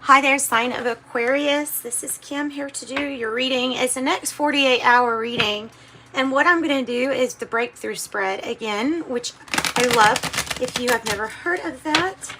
Hi there, sign of Aquarius. This is Kim here to do your reading. It's the next 48-hour reading. And what I'm going to do is the breakthrough spread again, which I love. If you have never heard of that,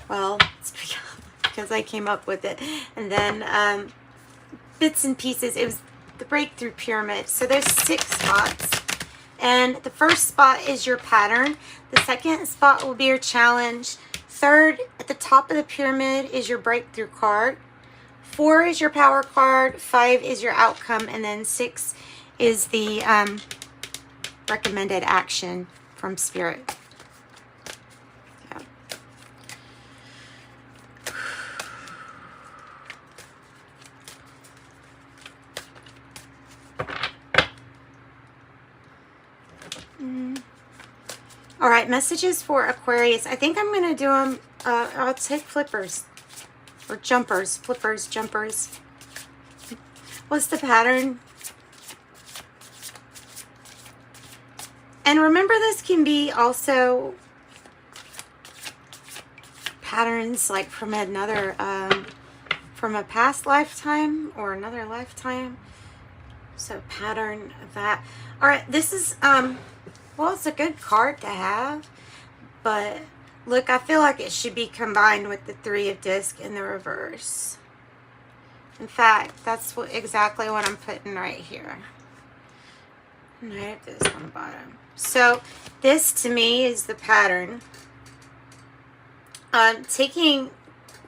well, it's because I came up with it. And then bits and pieces. It was the breakthrough pyramid. So there's 6 spots. And the first spot is your pattern. The second spot will be your challenge. Third, at the top of the pyramid is your breakthrough card. 4 is your power card. 5 is your outcome. And then 6 is the recommended action from Spirit. Yeah. All right, messages for Aquarius. I think I'm going to do them, I'll take flippers or jumpers, flippers, jumpers. What's the pattern? And remember, this can be also patterns like from another, from a past lifetime or another lifetime. So pattern of that. All right, this is, well, it's a good card to have, but look, I feel like it should be combined with the 3 of disc in the reverse. In fact, that's exactly what I'm putting right here. And I have this on the bottom. So this to me is the pattern. Taking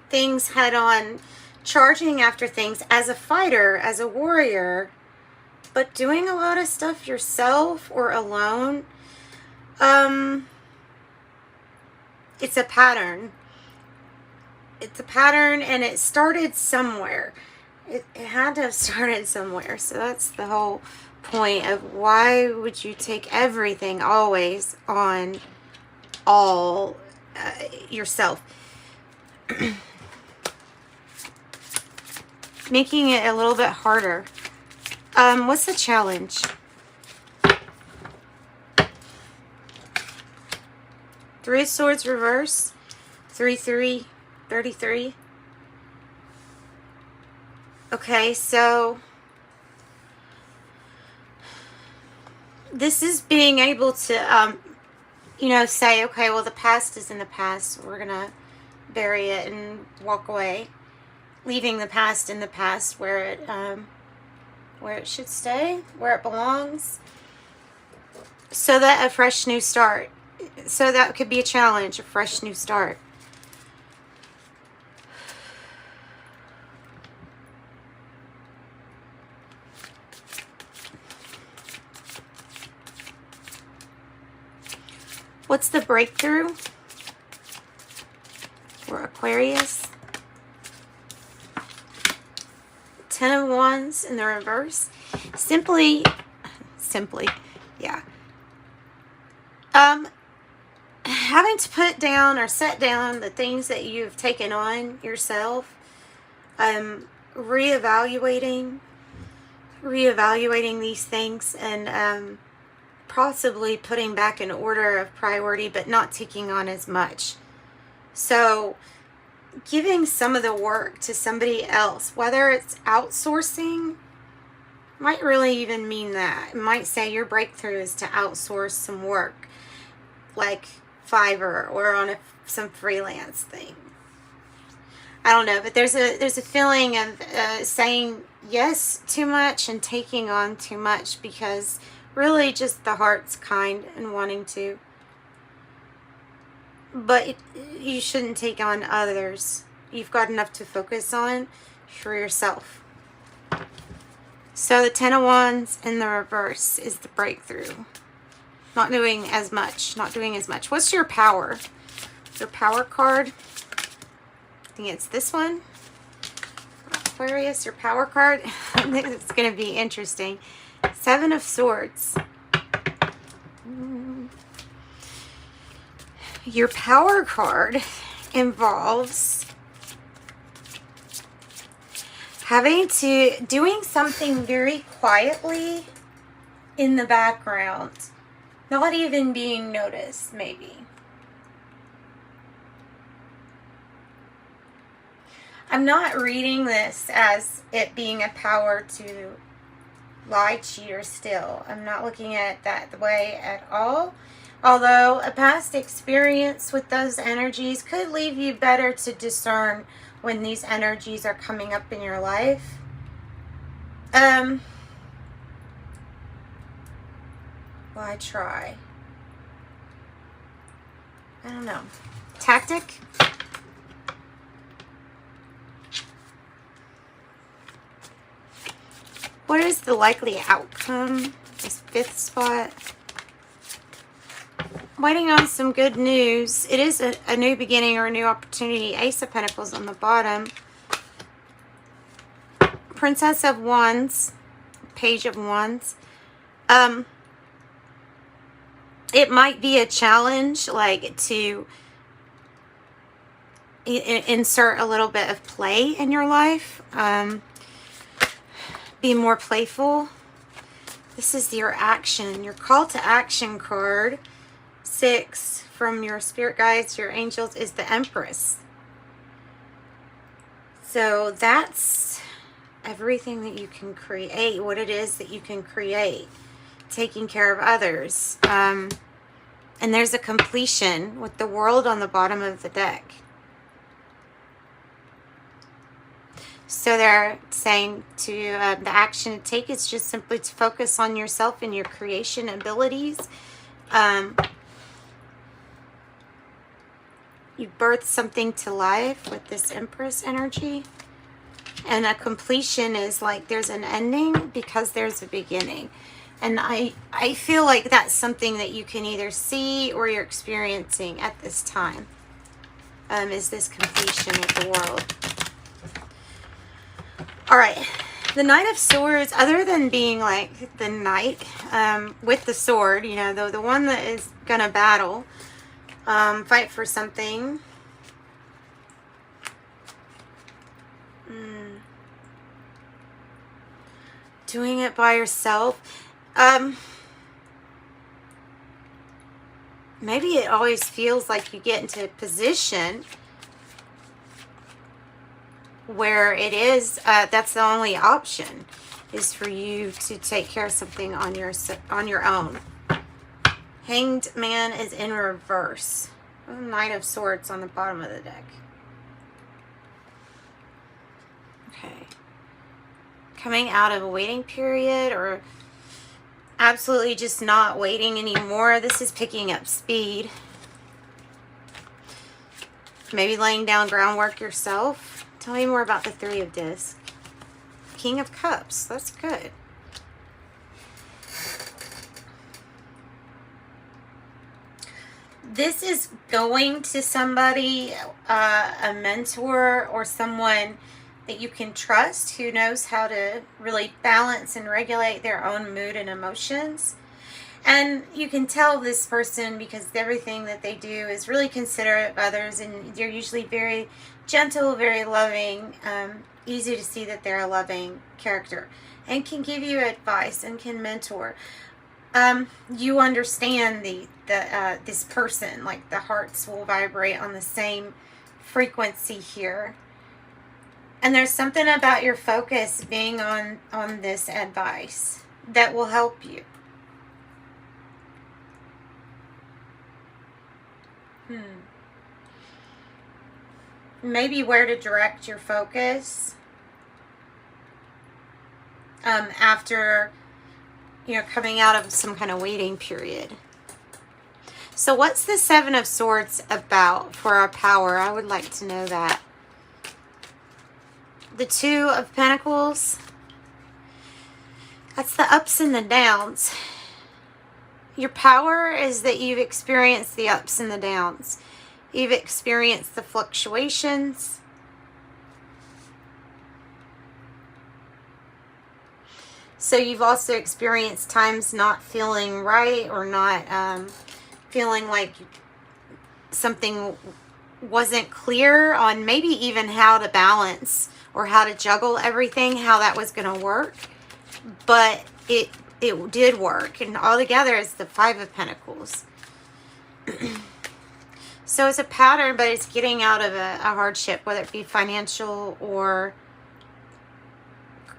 things head on, charging after things as a fighter, as a warrior, but doing a lot of stuff yourself or alone. It's a pattern. It's a pattern, and it started somewhere. It had to have started somewhere. So that's the whole point of why would you take everything always on all yourself. Making it a little bit harder. What's the challenge? 3 of Swords reverse. 3-3, 33. Okay, so this is being able to, you know, say, okay, well, the past is in the past. We're going to bury it and walk away. Leaving the past in the past where it should stay, where it belongs. So that a fresh new start. So that could be a challenge, a fresh new start. What's the breakthrough for Aquarius? 10 of Wands in the reverse. Simply, yeah. Having to put down or set down the things that you've taken on yourself. Reevaluating these things and possibly putting back an order of priority, but not taking on as much. So giving some of the work to somebody else, whether it's outsourcing, might really even mean that. It might say your breakthrough is to outsource some work, like Fiverr or on some freelance thing. I don't know, but there's a feeling of saying yes too much and taking on too much because really just the heart's kind and wanting to. But you shouldn't take on others. You've got enough to focus on for yourself. So the 10 of Wands in the reverse is the breakthrough. Not doing as much. What's your power? Your power card? I think it's this one. Aquarius, your power card. I think it's going to be interesting. 7 of Swords. Your power card involves doing something very quietly in the background. Not even being noticed, maybe. I'm not reading this as it being a power to lie, cheat, or steal. I'm not looking at it that way at all. Although a past experience with those energies could leave you better to discern when these energies are coming up in your life. Why try? I don't know. Tactic? What is the likely outcome? This 5th spot. Waiting on some good news. It is a new beginning or a new opportunity. Ace of Pentacles on the bottom. Princess of Wands. Page of Wands. It might be a challenge, like, to insert a little bit of play in your life. Be more playful. This is your action, your call to action card. 6 from your spirit guides, your angels, is the Empress. So that's everything that you can create, what it is that you can create. Taking care of others. And there's a completion with the World on the bottom of the deck. So they're saying to the action to take is just simply to focus on yourself and your creation abilities. You birth something to life with this Empress energy. And a completion is like there's an ending because there's a beginning. And I feel like that's something that you can either see or you're experiencing at this time. Is this completion with the World. All right. The Knight of Swords, other than being like the knight with the sword, you know, the one that is going to battle, fight for something. Doing it by yourself. Maybe it always feels like you get into a position where it is, that's the only option, is for you to take care of something on your own. Hanged Man is in reverse. Knight of Swords on the bottom of the deck. Okay. Coming out of a waiting period, or absolutely just not waiting anymore. This is picking up speed. Maybe laying down groundwork yourself. Tell me more about the Three of Discs. King of Cups. That's good. This is going to somebody, a mentor or someone that you can trust who knows how to really balance and regulate their own mood and emotions. And you can tell this person because everything that they do is really considerate of others, and they're usually very gentle, very loving, easy to see that they're a loving character and can give you advice and can mentor. You understand this person, like the hearts will vibrate on the same frequency here. And there's something about your focus being on this advice that will help you. Maybe where to direct your focus after, coming out of some kind of waiting period. So what's the Seven of Swords about for our power? I would like to know that. The Two of Pentacles. That's the ups and the downs. Your power is that you've experienced the ups and the downs. You've experienced the fluctuations. So you've also experienced times not feeling right or not feeling like something wasn't clear on maybe even how to balance or how to juggle everything, how that was going to work. But it did work. And all together is the Five of Pentacles. So it's a pattern, but it's getting out of a hardship, whether it be financial or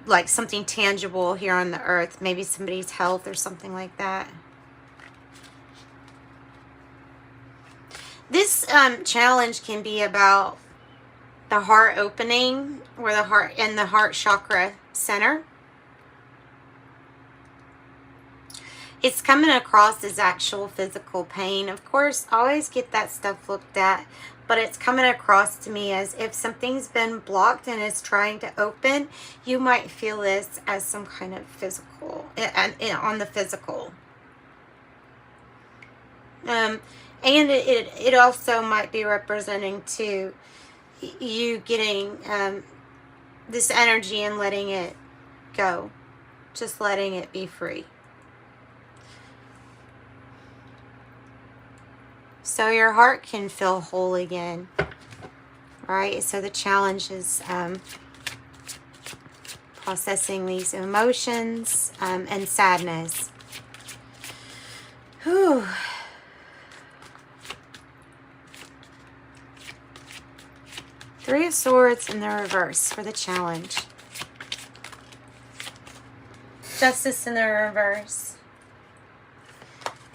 like something tangible here on the earth. Maybe somebody's health or something like that. This challenge can be about the heart opening, or the heart and the heart chakra center. It's coming across as actual physical pain. Of course, always get that stuff looked at, but it's coming across to me as if something's been blocked and is trying to open. You might feel this as some kind of physical, on the physical. And it also might be representing to you getting this energy and letting it go. Just letting it be free. So your heart can feel whole again, right? So the challenge is processing these emotions and sadness. Whew. Three of Swords in the reverse for the challenge. Justice in the reverse.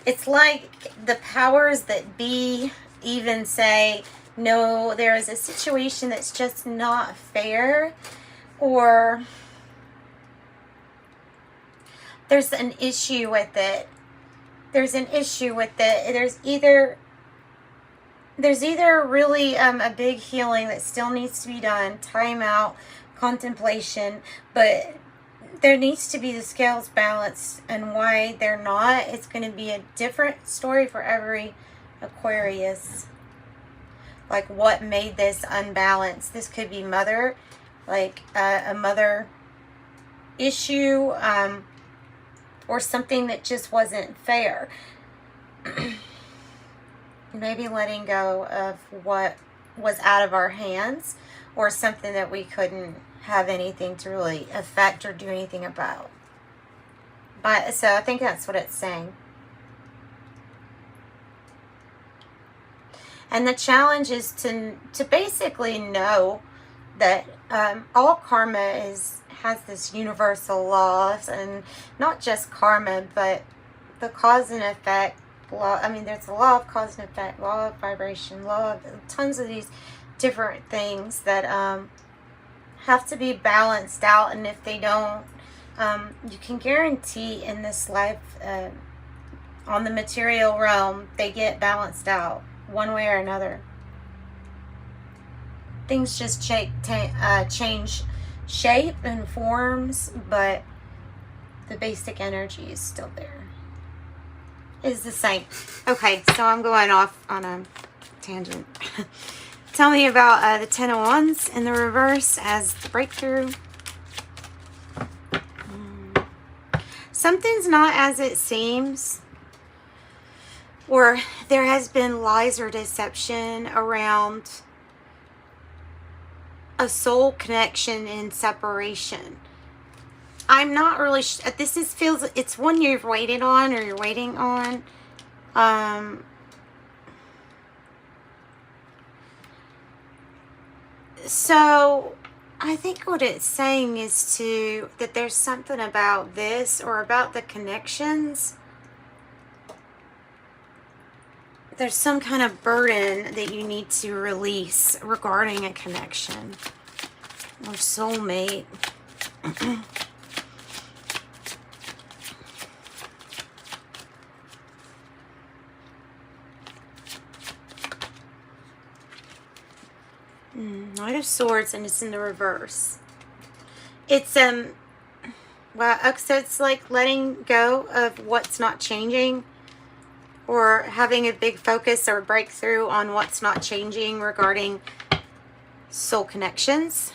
It's like the powers that be even say, no, there is a situation that's just not fair, or there's an issue with it. There's an issue with it. There's either really a big healing that still needs to be done, time out, contemplation, but there needs to be the scales balanced, and why they're not, it's going to be a different story for every Aquarius. Like what made this unbalanced. This could be mother, like a mother issue, or something that just wasn't fair. Maybe letting go of what was out of our hands, or something that we couldn't have anything to really affect or do anything about. But so I think that's what it's saying. And the challenge is to basically know that all karma has this universal laws, and not just karma, but the cause and effect law. I mean, there's a law of cause and effect, law of vibration, law of tons of these different things that have to be balanced out. And if they don't, you can guarantee in this life, on the material realm, they get balanced out one way or another. Things just change shape and forms, but the basic energy is still there. Is the same. Okay, so I'm going off on a tangent. Tell me about the Ten of Wands in the reverse as the breakthrough. Something's not as it seems, or there has been lies or deception around a soul connection and separation. I'm not really feels it's one you've waited on, or you're waiting on. So I think what it's saying is that there's something about this, or about the connections. There's some kind of burden that you need to release regarding a connection or soulmate. Knight of Swords, and it's in the reverse. It's well, so it's like letting go of what's not changing, or having a big focus or breakthrough on what's not changing regarding soul connections,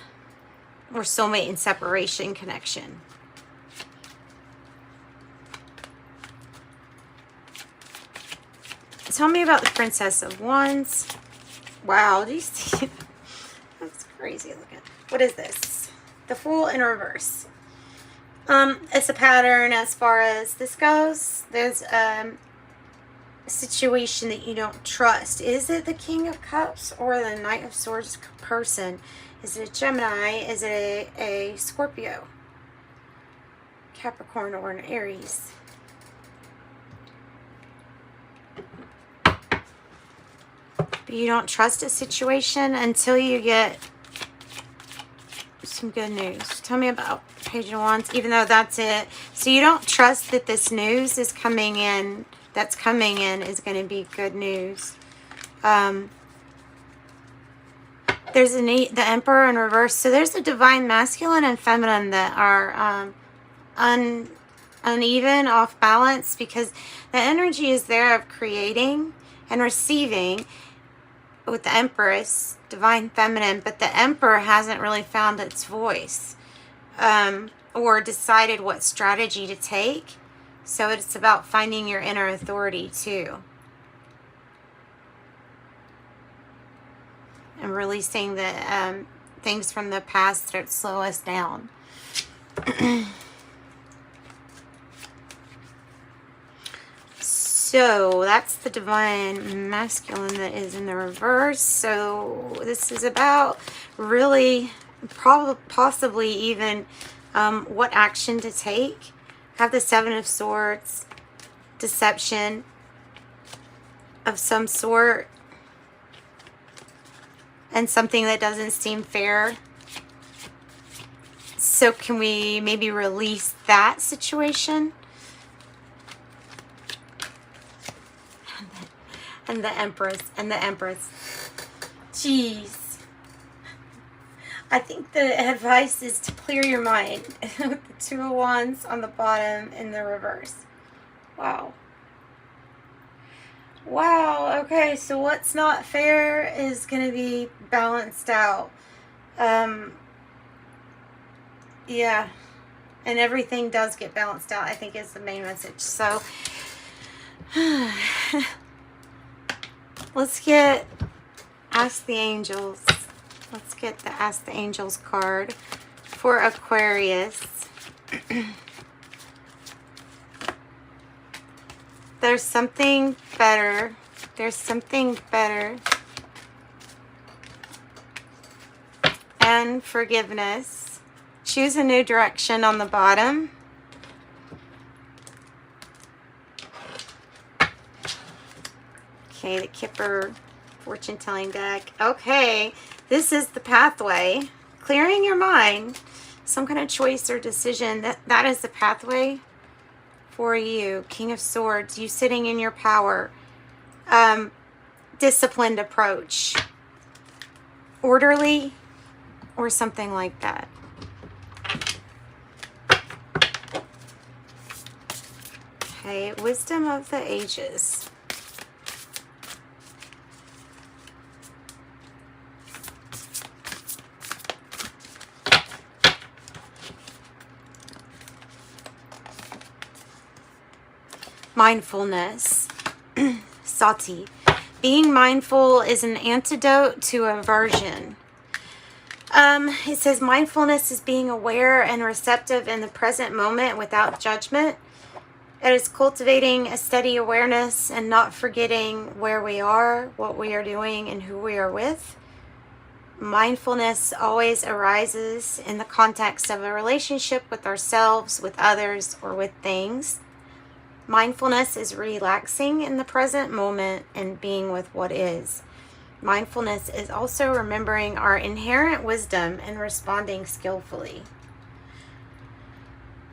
or soulmate and separation connection. Tell me about the Princess of Wands. Wow, do you see? That's crazy looking. What is this? The Fool in reverse. It's a pattern as far as this goes. There's situation that you don't trust. Is it the King of Cups or the Knight of Swords person? Is it a Gemini? Is it a Scorpio, Capricorn, or an Aries? But you don't trust a situation until you get some good news. Tell me about Page of Wands, even though that's it. So you don't trust that this news is coming in, that's coming in is going to be good news. There's the Emperor in reverse. So there's a divine masculine and feminine that are uneven, off balance, because the energy is there of creating and receiving with the Empress, divine feminine, but the Emperor hasn't really found its voice or decided what strategy to take. So it's about finding your inner authority too. And releasing the things from the past that slow us down. So that's the divine masculine that is in the reverse. So this is about really, possibly even what action to take. Have the Seven of Swords, deception of some sort, and something that doesn't seem fair. So can we maybe release that situation? And the Empress, and the Empress. Jeez. I think the advice is to clear your mind with the Two of Wands on the bottom in the reverse. Wow. Wow, okay, so what's not fair is going to be balanced out. Yeah, and everything does get balanced out, I think, is the main message. So, let's get Ask the Angels. Let's get the Ask the Angels card for Aquarius. There's something better. There's something better. And forgiveness. Choose a new direction on the bottom. Okay, the Kipper fortune telling deck. Okay, this is the pathway. Clearing your mind. Some kind of choice or decision. That is the pathway for you. King of Swords, you sitting in your power. Disciplined approach. Orderly or something like that. Okay, wisdom of the ages. Mindfulness. Sati. Being mindful is an antidote to aversion. It says mindfulness is being aware and receptive in the present moment without judgment. It is cultivating a steady awareness and not forgetting where we are, what we are doing, and who we are with. Mindfulness always arises in the context of a relationship with ourselves, with others, or with things. Mindfulness is relaxing in the present moment and being with what is. Mindfulness is also remembering our inherent wisdom and responding skillfully.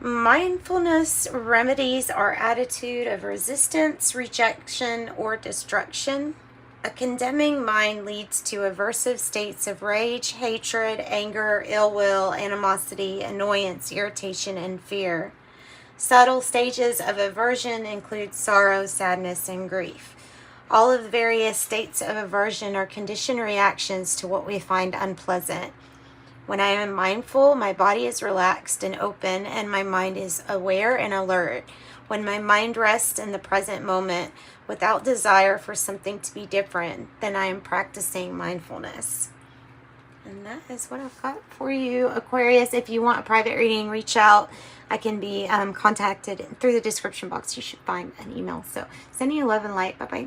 Mindfulness remedies our attitude of resistance, rejection, or destruction. A condemning mind leads to aversive states of rage, hatred, anger, ill will, animosity, annoyance, irritation, and fear. Subtle stages of aversion include sorrow, sadness, and grief. All of the various states of aversion are conditioned reactions to what we find unpleasant. When I am mindful, my body is relaxed and open, and my mind is aware and alert. When my mind rests in the present moment without desire for something to be different, then I am practicing mindfulness. And that is what I've got for you, Aquarius. If you want a private reading, reach out. I can be contacted through the description box. You should find an email. So sending you love and light. Bye-bye.